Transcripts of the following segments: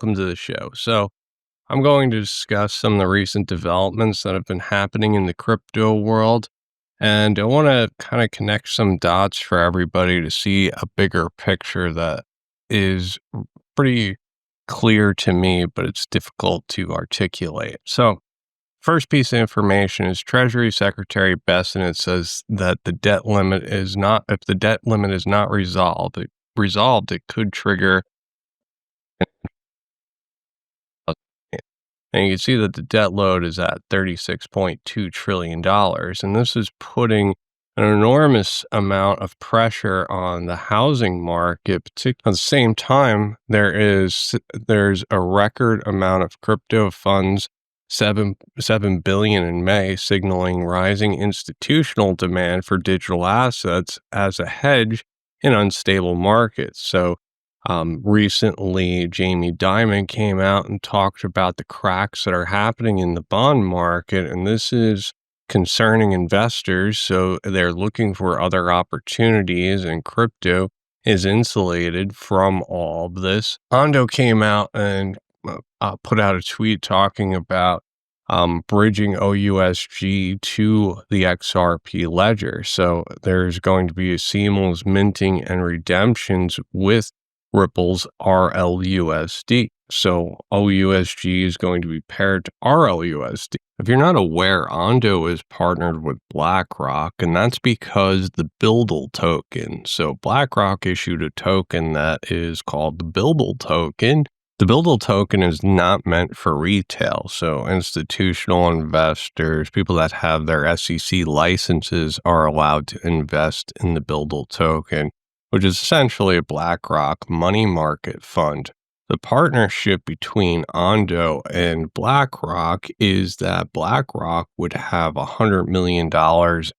welcome to the show. So, I'm going to discuss some of the recent developments that have been happening in the crypto world. And I want to kind of connect some dots for everybody to see a bigger picture that is pretty clear to me, but it's difficult to articulate. So, first piece of information is Treasury Secretary Bessent says that the debt limit is not, if the debt limit is not resolved, it could trigger. And you can see that the debt load is at $36.2 trillion. And this is putting an enormous amount of pressure on the housing market. At the same time, there's a record amount of crypto funds, $7 billion in May, signaling rising institutional demand for digital assets as a hedge in unstable markets. So recently, Jamie Dimon came out and talked about the cracks that are happening in the bond market, and this is concerning investors. So they're looking for other opportunities, and crypto is insulated from all of this. Ondo came out and put out a tweet talking about bridging OUSG to the XRP ledger. So there's going to be a seamless minting and redemptions with Ripple's RLUSD. So OUSG is going to be paired to RLUSD. If you're not aware, Ondo is partnered with BlackRock, and that's because the Bildle token. So BlackRock issued a token that is called the Bildle token. The Bildle token is not meant for retail. So institutional investors, people that have their SEC licenses, are allowed to invest in the Bildle token, which is essentially a BlackRock money market fund. The partnership between Ondo and BlackRock is that BlackRock would have $100 million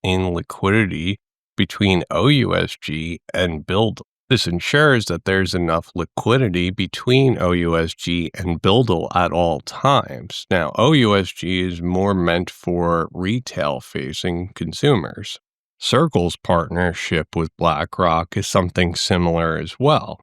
in liquidity between OUSG and Bildle. This ensures that there's enough liquidity between OUSG and Bildle at all times. Now, OUSG is more meant for retail-facing consumers. Circle's partnership with BlackRock is something similar as well.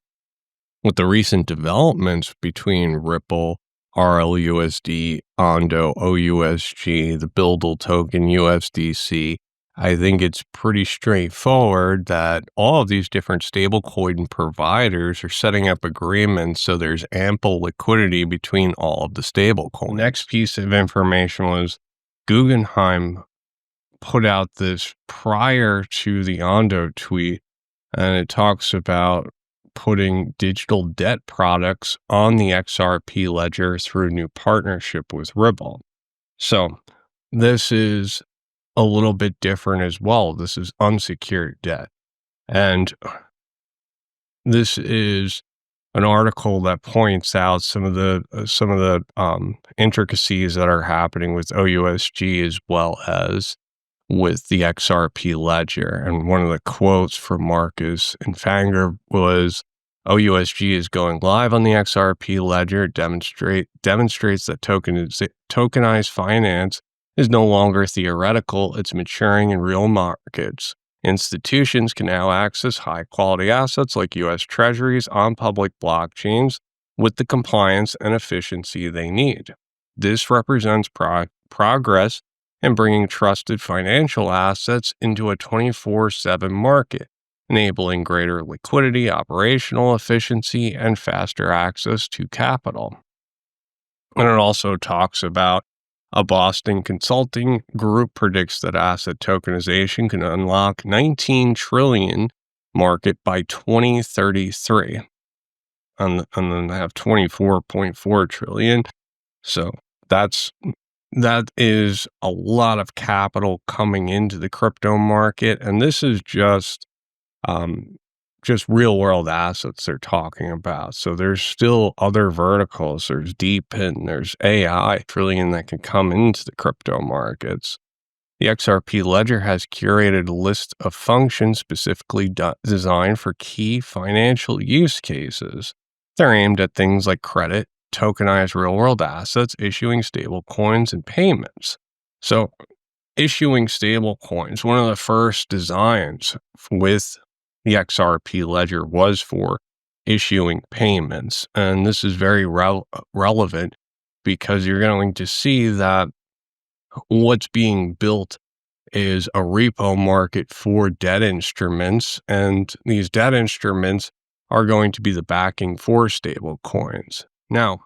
With the recent developments between Ripple, RLUSD, Ondo, OUSG, the Bildle token, USDC, I think it's pretty straightforward that all of these different stablecoin providers are setting up agreements so there's ample liquidity between all of the stablecoins. Next piece of information was Guggenheim put out this prior to the Ondo tweet, and it talks about putting digital debt products on the XRP ledger through a new partnership with Ripple. So this is a little bit different as well. This is unsecured debt. And this is an article that points out some of the intricacies that are happening with OUSG as well as with the XRP ledger. And one of the quotes from Marcus Infanger was, OUSG is going live on the XRP ledger, demonstrates that tokenized finance is no longer theoretical, it's maturing in real markets. Institutions can now access high-quality assets like U.S. Treasuries on public blockchains with the compliance and efficiency they need. This represents progress in bringing trusted financial assets into a 24/7 market, enabling greater liquidity, operational efficiency, and faster access to capital. And it also talks about a Boston consulting group predicts that asset tokenization can unlock $19 trillion market by 2033. And then they have 24.4 trillion. So that is a lot of capital coming into the crypto market. And this is just real world assets they're talking about. So there's still other verticals. There's DeepIn, there's AI trillion that can come into the crypto markets. The XRP ledger has curated a list of functions specifically designed for key financial use cases. They're aimed at things like credit, tokenized real world assets, issuing stable coins, and payments. So issuing stable coins, one of the first designs with the XRP ledger was for issuing payments. And this is very relevant because you're going to see that what's being built is a repo market for debt instruments, and these debt instruments are going to be the backing for stable coins. Now,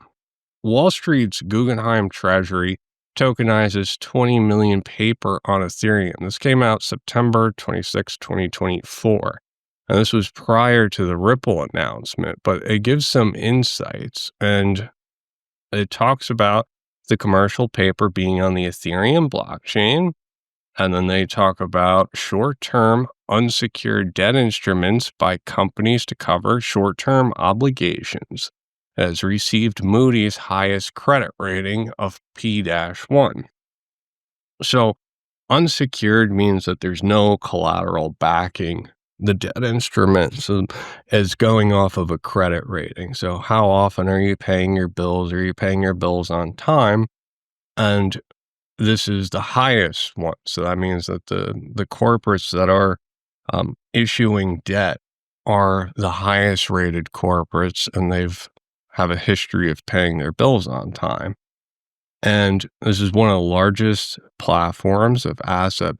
Wall Street's Guggenheim Treasury tokenizes 20 million paper on Ethereum. This came out September 26, 2024. And this was prior to the Ripple announcement, but it gives some insights, and it talks about the commercial paper being on the Ethereum blockchain. And then they talk about short-term unsecured debt instruments by companies to cover short-term obligations. It has received Moody's highest credit rating of P-1. So unsecured means that there's no collateral backing the debt instrument. So it's going off of a credit rating. So how often are you paying your bills? Are you paying your bills on time? And this is the highest one. So that means that the corporates that are issuing debt are the highest rated corporates, and have a history of paying their bills on time. And this is one of the largest platforms of asset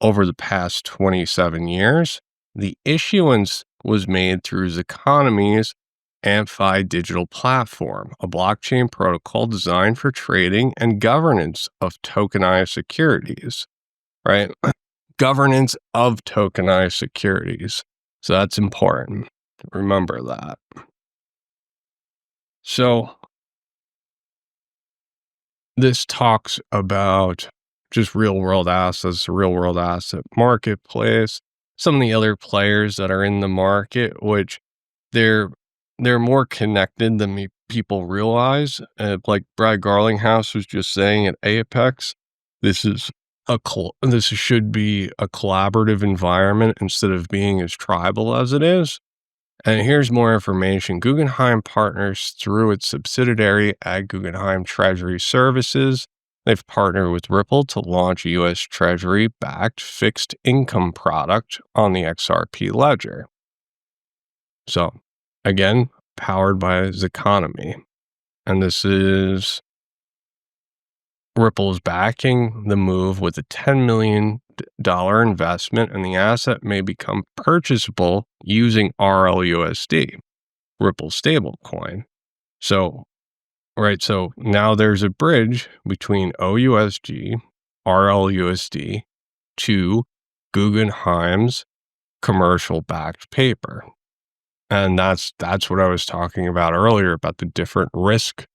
over the past 27 years. The issuance was made through Economy's AmFi digital platform, a blockchain protocol designed for trading and governance of tokenized securities, right? Governance of tokenized securities. So that's important. Remember that. So this talks about just real world assets, the real world asset marketplace, some of the other players that are in the market, which they're more connected than people realize. Like Brad Garlinghouse was just saying at Apex, this should be a collaborative environment instead of being as tribal as it is. And here's more information. Guggenheim partners through its subsidiary at Guggenheim Treasury Services. They've partnered with Ripple to launch a U.S. Treasury-backed fixed income product on the XRP ledger. So, again, powered by Economy. And this is Ripple's backing the move with a $10 million investment, and the asset may become purchasable using RLUSD, Ripple stablecoin. So now there's a bridge between OUSG, RLUSD, to Guggenheim's commercial-backed paper. And that's what I was talking about earlier about the different risk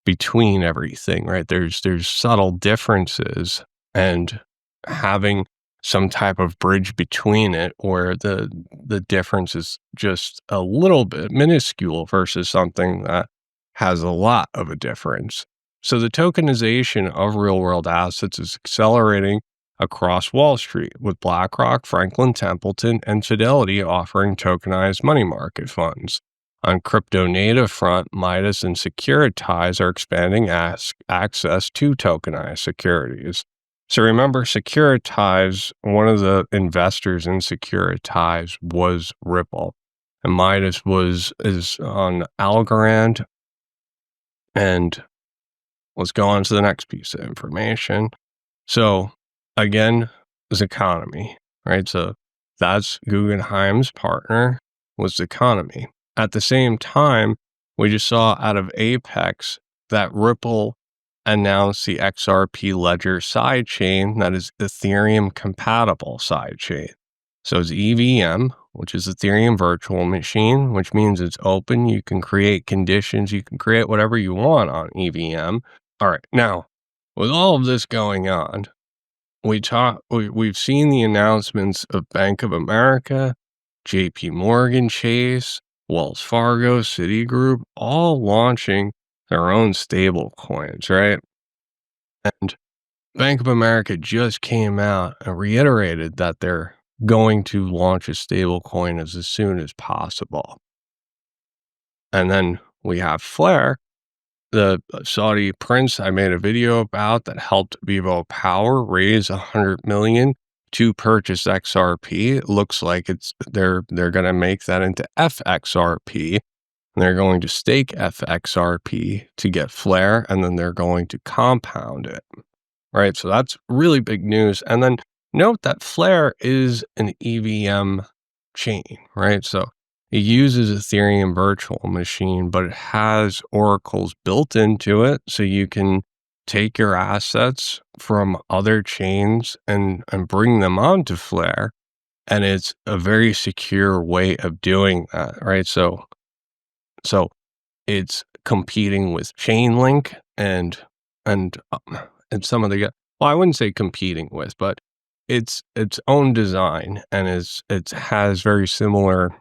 between everything, right? There's subtle differences, and having some type of bridge between it where the difference is just a little bit minuscule versus something that has a lot of a difference. So the tokenization of real world assets is accelerating across Wall Street, with BlackRock, Franklin Templeton, and Fidelity offering tokenized money market funds. On crypto native front, Midas and Securitize are expanding access to tokenized securities. So remember, Securitize, one of the investors in Securitize was Ripple, and Midas is on Algorand. And let's go on to the next piece of information. So again, Economy, right? So that's Guggenheim's partner was Economy. At the same time, we just saw out of Apex that Ripple announced the XRP Ledger sidechain that is Ethereum compatible sidechain. So it's EVM, which is Ethereum virtual machine, which means it's open. You can create conditions. You can create whatever you want on EVM. All right. Now, with all of this going on, we've seen the announcements of Bank of America, JP Morgan Chase, Wells Fargo, Citigroup, all launching their own stable coins, right? And Bank of America just came out and reiterated that they're going to launch a stable coin as soon as possible. And then we have Flare, the Saudi prince I made a video about that helped Vivo Power raise $100 million to purchase XRP. It looks like they're going to make that into FXRP, and they're going to stake FXRP to get Flare, and then they're going to compound it, right? So that's really big news. And then note that Flare is an EVM chain, right? So it uses Ethereum virtual machine, but it has oracles built into it, so you can take your assets from other chains and bring them onto Flare, and it's a very secure way of doing that, right? So it's competing with Chainlink and some of the, well, I wouldn't say competing with, but it's its own design, and it has very similar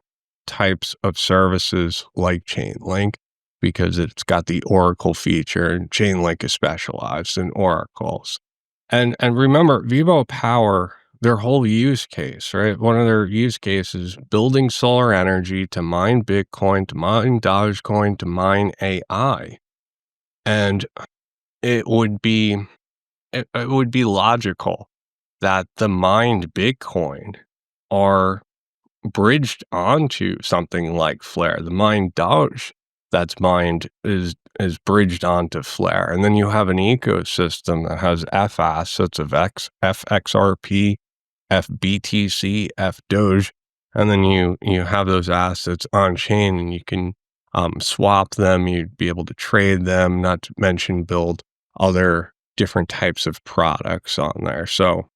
types of services like Chainlink, because it's got the Oracle feature, and Chainlink is specialized in oracles. And remember, Vivo Power, their whole use case, right? One of their use cases, building solar energy to mine Bitcoin, to mine Dogecoin, to mine AI. And it would be it would be logical that the mined Bitcoin are bridged onto something like Flare. The mined Doge that's mined is bridged onto Flare. And then you have an ecosystem that has F assets of FXRP, FBTC, FDoge, and then you have those assets on chain, and you can swap them. You'd be able to trade them, not to mention build other different types of products on there. So,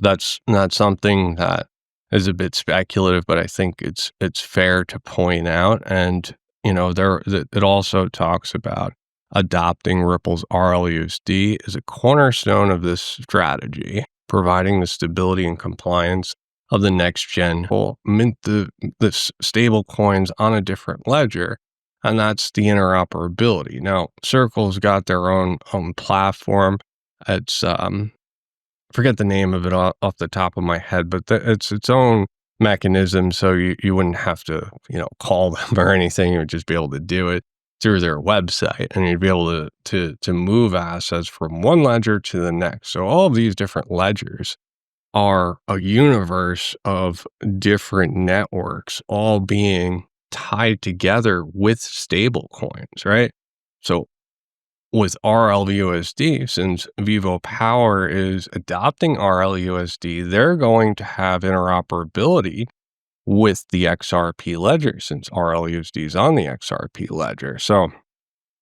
that's not something that is a bit speculative, but I think it's fair to point out. And it also talks about adopting Ripple's RLUSD as a cornerstone of this strategy, providing the stability and compliance of the next gen. Will mint the stable coins on a different ledger, and that's the interoperability. Now, Circle's got their own platform. It's forget the name of it off the top of my head, but it's its own mechanism, so you wouldn't have to call them or anything. You would just be able to do it through their website, and you'd be able to move assets from one ledger to the next. So all of these different ledgers are a universe of different networks, all being tied together with stable coins, right? So with RLUSD, since Vivo Power is adopting RLUSD, they're going to have interoperability with the XRP ledger, since RLUSD is on the XRP ledger. So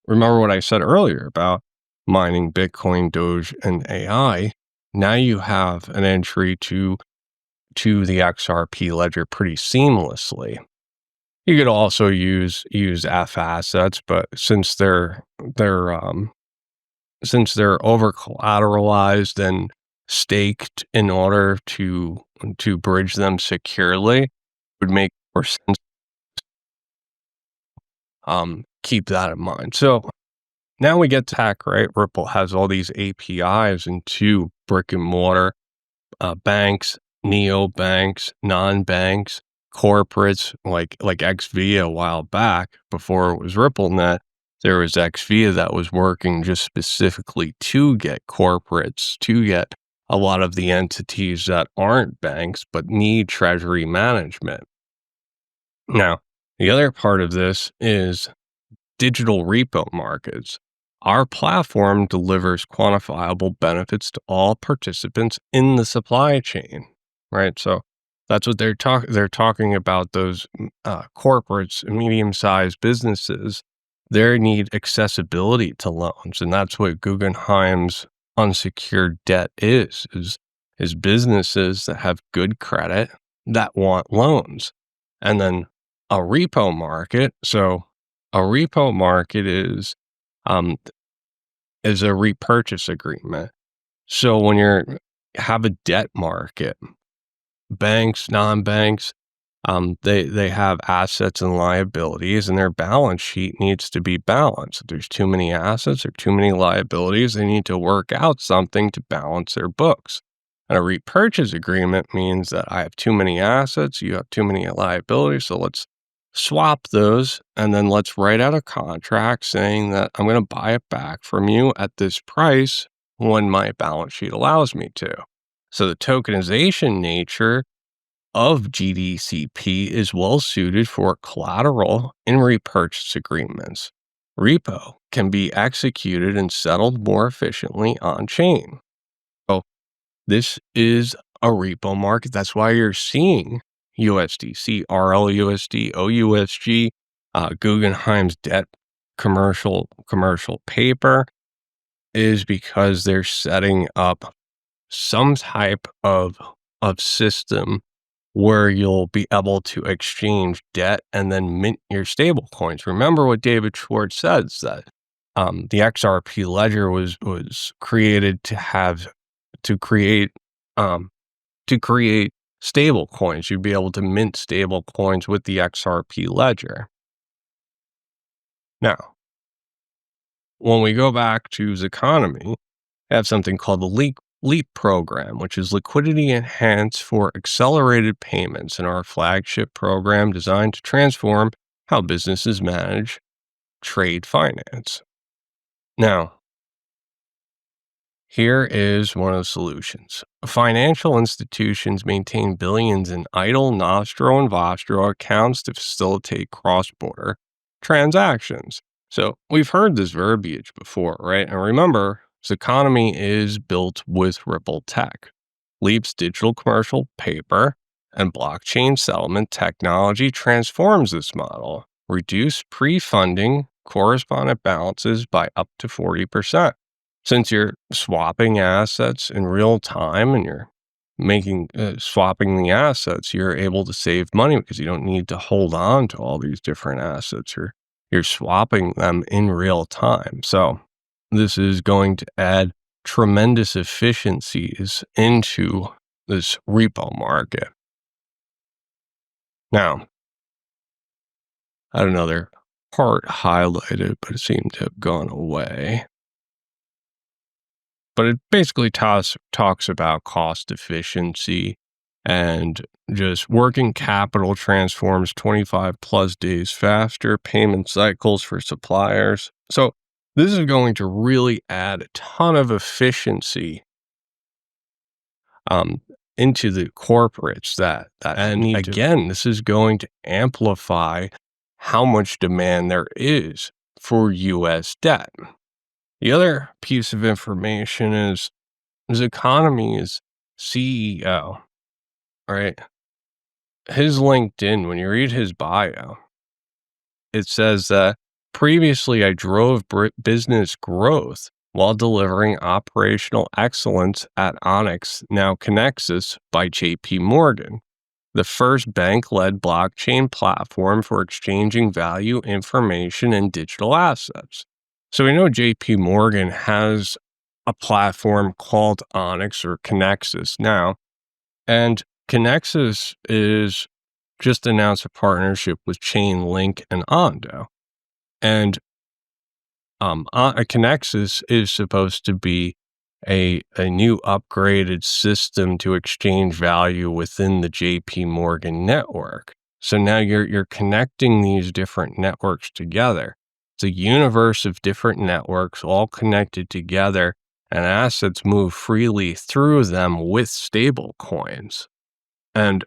remember what I said earlier about mining Bitcoin, Doge, and AI. Now you have an entry to the XRP ledger pretty seamlessly. You could also use F assets, but since they're over collateralized and staked in order to bridge them securely, it would make more sense. Keep that in mind. So now we get tech, right? Ripple has all these APIs into brick and mortar banks, neobanks, non-banks, corporates like XVIA a while back. Before it was RippleNet, there was XVIA that was working just specifically to get corporates, to get a lot of the entities that aren't banks but need treasury management. Now, the other part of this is digital repo markets. Our platform delivers quantifiable benefits to all participants in the supply chain, right? So that's what they're talking about. Those corporates, medium-sized businesses, they need accessibility to loans, and that's what Guggenheim's unsecured debt is businesses that have good credit that want loans. And then a repo market. So a repo market is a repurchase agreement. So when you have a debt market, banks, non-banks, they have assets and liabilities, and their balance sheet needs to be balanced. If there's too many assets or too many liabilities, they need to work out something to balance their books. And a repurchase agreement means that I have too many assets, you have too many liabilities, so let's swap those, and then let's write out a contract saying that I'm going to buy it back from you at this price when my balance sheet allows me to. So the tokenization nature of GDCP is well suited for collateral and repurchase agreements. Repo can be executed and settled more efficiently on chain. So this is a repo market. That's why you're seeing USDC, RLUSD, OUSG, Guggenheim's debt commercial paper is because they're setting up some type of system where you'll be able to exchange debt and then mint your stable coins. Remember what David Schwartz says, that the XRP ledger was created to create um, to create stable coins. You'd be able to mint stable coins with the XRP ledger. Now, when we go back to Economy, I have something called the LEAP program, which is Liquidity Enhanced for Accelerated Payments, and our flagship program designed to transform how businesses manage trade finance. Now, here is one of the solutions. Financial institutions maintain billions in idle nostro and vostro accounts to facilitate cross-border transactions. So we've heard this verbiage before, right? And remember, this economy is built with Ripple Tech. Leap's digital commercial paper and blockchain settlement technology transforms this model, reduce pre-funding correspondent balances by up to 40%. Since you're swapping assets in real time and you're swapping the assets, you're able to save money because you don't need to hold on to all these different assets. You're swapping them in real time. So this is going to add tremendous efficiencies into this repo market. Now, I had another part highlighted, but it seemed to have gone away. But it basically talks about cost efficiency, and just working capital transforms 25 plus days faster, payment cycles for suppliers. So this is going to really add a ton of efficiency into the corporates that and need again, this is going to amplify how much demand there is for US debt. The other piece of information is Economy's CEO, right? His LinkedIn, when you read his bio, it says that previously I drove business growth while delivering operational excellence at Onyx, now Connexus by JP Morgan, the first bank-led blockchain platform for exchanging value, information, and digital assets. So we know JP Morgan has a platform called Onyx or Connexus now, and Connexus is just announced a partnership with Chainlink and Ondo. And Connexus is supposed to be a new upgraded system to exchange value within the JP Morgan network. So now you're connecting these different networks together. It's a universe of different networks all connected together, and assets move freely through them with stable coins. And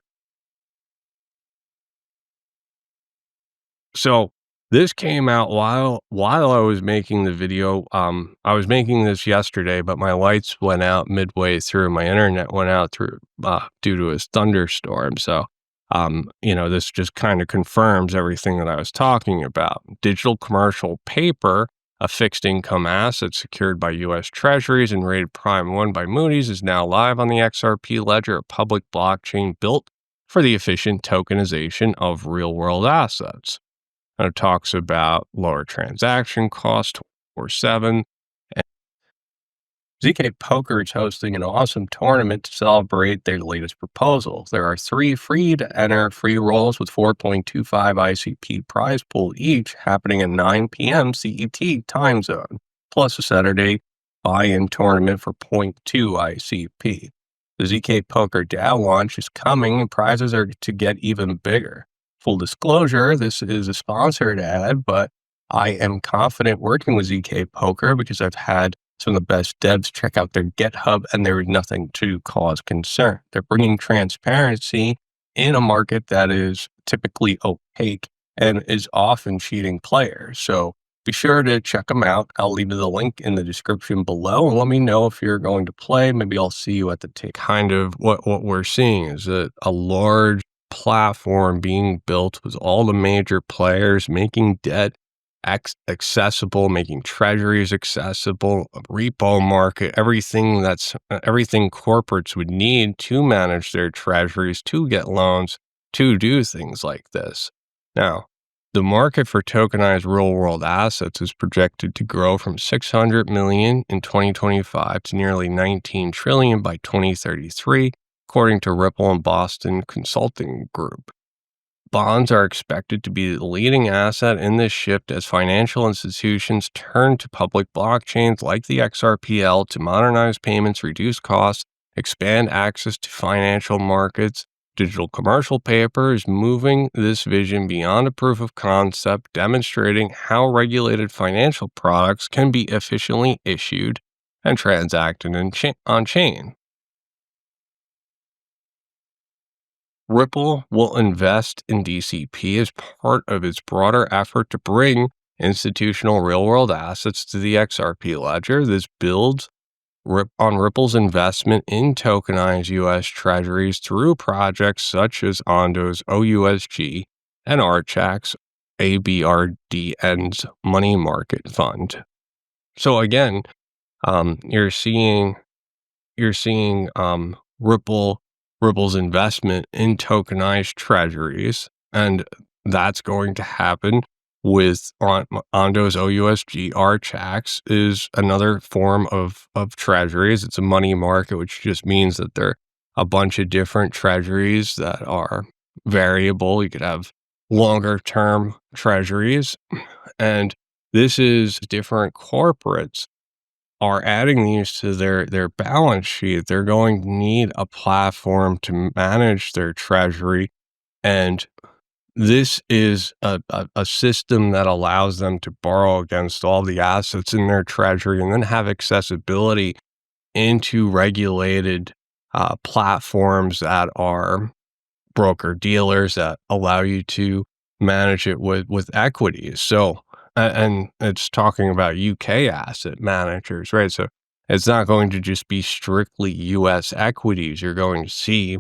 so this came out while I was making the video. I was making this yesterday, but my lights went out midway through. My internet went out due to a thunderstorm. So, this just kind of confirms everything that I was talking about. Digital commercial paper, a fixed income asset secured by U.S. Treasuries and rated Prime 1 by Moody's, is now live on the XRP ledger, a public blockchain built for the efficient tokenization of real-world assets. And it talks about lower transaction costs, 24/7. And ZK Poker is hosting an awesome tournament to celebrate their latest proposal. There are 3 free-to-enter free rolls with 4.25 ICP prize pool each, happening at 9 p.m. CET time zone, plus a Saturday buy-in tournament for 0.2 ICP. The ZK Poker DAO launch is coming, and prizes are to get even bigger. Full disclosure, this is a sponsored ad, but I am confident working with ZK Poker because I've had some of the best devs. Check out their GitHub, and there is nothing to cause concern. They're bringing transparency in a market that is typically opaque and is often cheating players. So be sure to check them out. I'll leave the link in the description below, and let me know if you're going to play. Maybe I'll see you at the tape. Kind of what we're seeing is a large platform being built with all the major players, making debt accessible, making treasuries accessible, a repo market, everything corporates would need to manage their treasuries, to get loans, to do things like this. Now, the market for tokenized real-world assets is projected to grow from 600 million in 2025 to nearly 19 trillion by 2033, according to Ripple and Boston Consulting Group. Bonds are expected to be the leading asset in this shift as financial institutions turn to public blockchains like the XRPL to modernize payments, reduce costs, expand access to financial markets. Digital commercial paper is moving this vision beyond a proof of concept, demonstrating how regulated financial products can be efficiently issued and transacted on-chain. Ripple will invest in DCP as part of its broader effort to bring institutional real-world assets to the XRP ledger. This builds on Ripple's investment in tokenized U.S. treasuries through projects such as Ondo's OUSG and Archax ABRDN's money market fund. So again, you're seeing Ripple's investment in tokenized treasuries, and that's going to happen with Ondo's OUSG. Archax is another form of treasuries. It's a money market, which just means that there are a bunch of different treasuries that are variable. You could have longer term treasuries, and this is different corporates are adding these to their balance sheet. They're going to need a platform to manage their treasury, and this is a system that allows them to borrow against all the assets in their treasury and then have accessibility into regulated platforms that are broker dealers that allow you to manage it with equities. So, and it's talking about UK asset managers, right? So it's not going to just be strictly US equities. You're going to see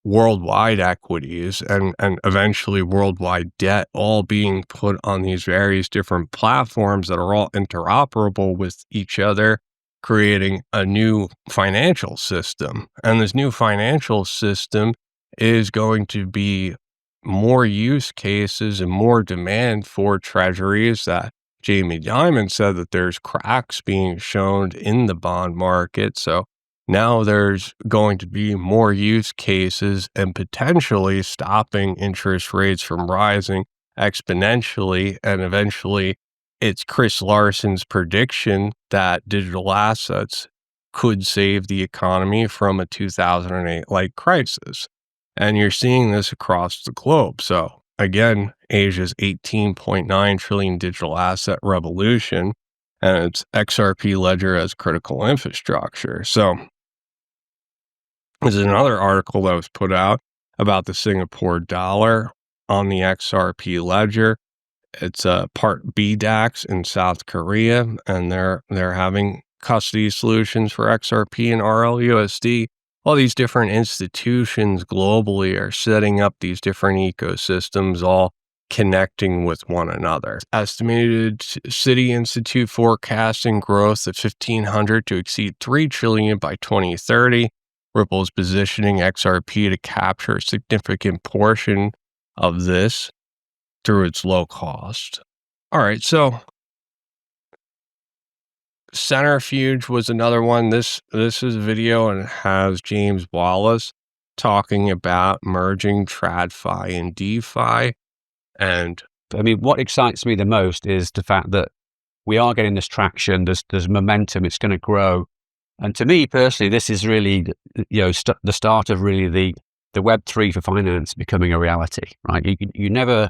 worldwide equities and eventually worldwide debt all being put on these various different platforms that are all interoperable with each other, creating a new financial system. And this new financial system is going to be more use cases and more demand for treasuries. That Jamie Dimon said that there's cracks being shown in the bond market. So now there's going to be more use cases and potentially stopping interest rates from rising exponentially. And eventually, it's Chris Larson's prediction that digital assets could save the economy from a 2008-like crisis. And you're seeing this across the globe. So again, Asia's 18.9 trillion digital asset revolution, and its XRP ledger as critical infrastructure. So there's another article that was put out about the Singapore dollar on the XRP ledger. It's a part BDAX in South Korea, and they're having custody solutions for XRP and RLUSD. All these different institutions globally are setting up these different ecosystems, all connecting with one another. Estimated Citi Institute forecasting growth of 1,500 to exceed 3 trillion by 2030. Ripple is positioning XRP to capture a significant portion of this through its low cost. All right, so Centrifuge was another one. This is a video, and it has James Wallace talking about merging TradFi and DeFi. And I mean, what excites me the most is the fact that we are getting this traction. There's momentum. It's going to grow. And to me personally, this is really, the start of really the Web3 for finance becoming a reality, right? You're never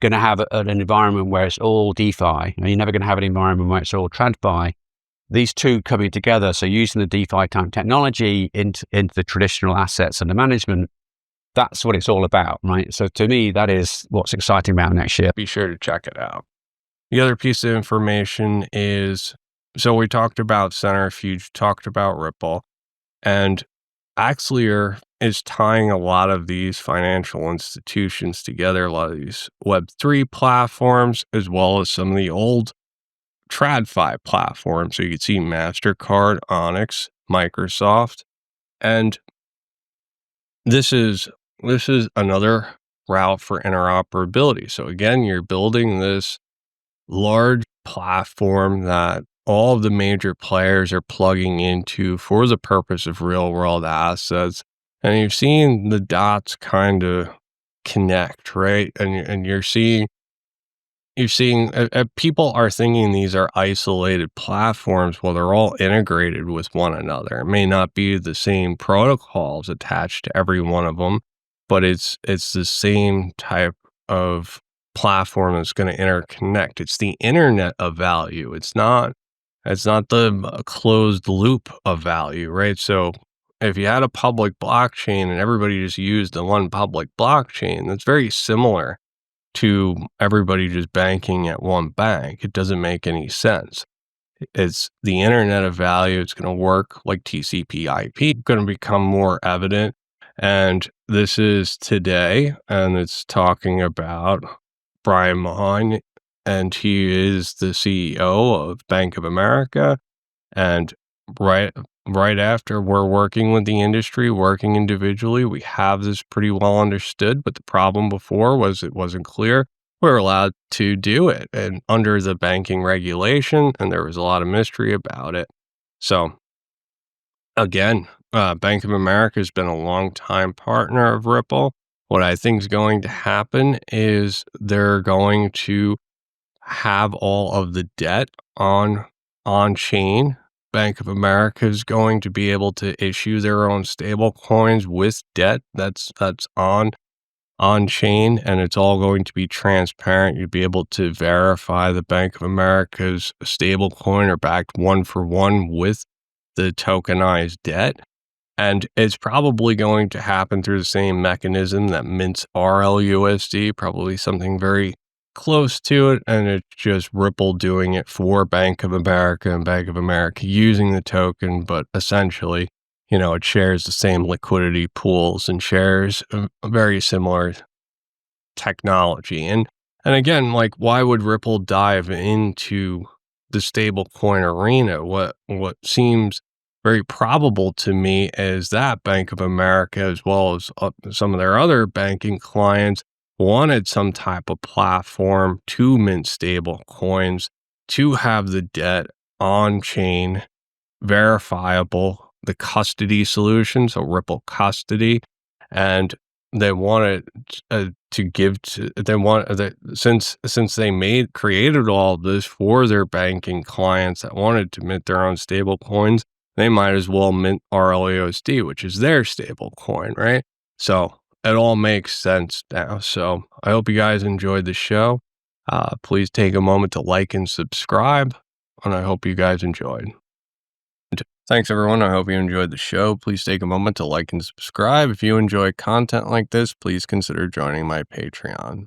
going to have an environment where it's all DeFi, and you're never going to have an environment where it's all TradFi. these two coming together, so using the DeFi type technology into the traditional assets under management, that's what it's all about, right? So to me, that is what's exciting about next year. Be sure to check it out. The other piece of information is, so we talked about Centrifuge, talked about Ripple, and Axlier is tying a lot of these financial institutions together, a lot of these Web3 platforms, as well as some of the old TradFi platforms. So you can see MasterCard, Onyx, Microsoft, and this is another route for interoperability. So again, you're building this large platform that all of the major players are plugging into for the purpose of real world assets. And you've seen the dots kind of connect, right? And you're seeing people are thinking these are isolated platforms. Well, they're all integrated with one another. It may not be the same protocols attached to every one of them, but it's the same type of platform that's going to interconnect. It's the internet of value. It's not the closed loop of value, right? So if you had a public blockchain and everybody just used the one public blockchain, that's very similar to everybody just banking at one bank. It doesn't make any sense. It's the internet of value. It's going to work like TCP/IP, going to become more evident. And this is today, and it's talking about Brian Mahon, and he is the CEO of Bank of America. And right after we're working with the industry, working individually, we have this pretty well understood. But the problem before was it wasn't clear we were allowed to do it and under the banking regulation, and there was a lot of mystery about it. So again, Bank of America has been a long time partner of Ripple. What I think is going to happen is they're going to have all of the debt on chain. Bank of America is going to be able to issue their own stable coins with debt that's on chain, and it's all going to be transparent. You'll be able to verify the Bank of America's stable coin are backed one for one with the tokenized debt. And it's probably going to happen through the same mechanism that mints RLUSD, probably something very close to it. And it's just Ripple doing it for Bank of America and Bank of America using the token. But essentially, it shares the same liquidity pools and shares a very similar technology. And again, like, why would Ripple dive into the stablecoin arena? What seems very probable to me is that Bank of America, as well as some of their other banking clients, wanted some type of platform to mint stable coins, to have the debt on chain, verifiable, the custody solution, so Ripple custody, and they wanted to give to, they want that since they created all this for their banking clients that wanted to mint their own stable coins, they might as well mint RLUSD, which is their stable coin, right? So it all makes sense now. So I hope you guys enjoyed the show. Please take a moment to like and subscribe, and I hope you guys enjoyed. Thanks, everyone. I hope you enjoyed the show. Please take a moment to like and subscribe. If you enjoy content like this, please consider joining my Patreon.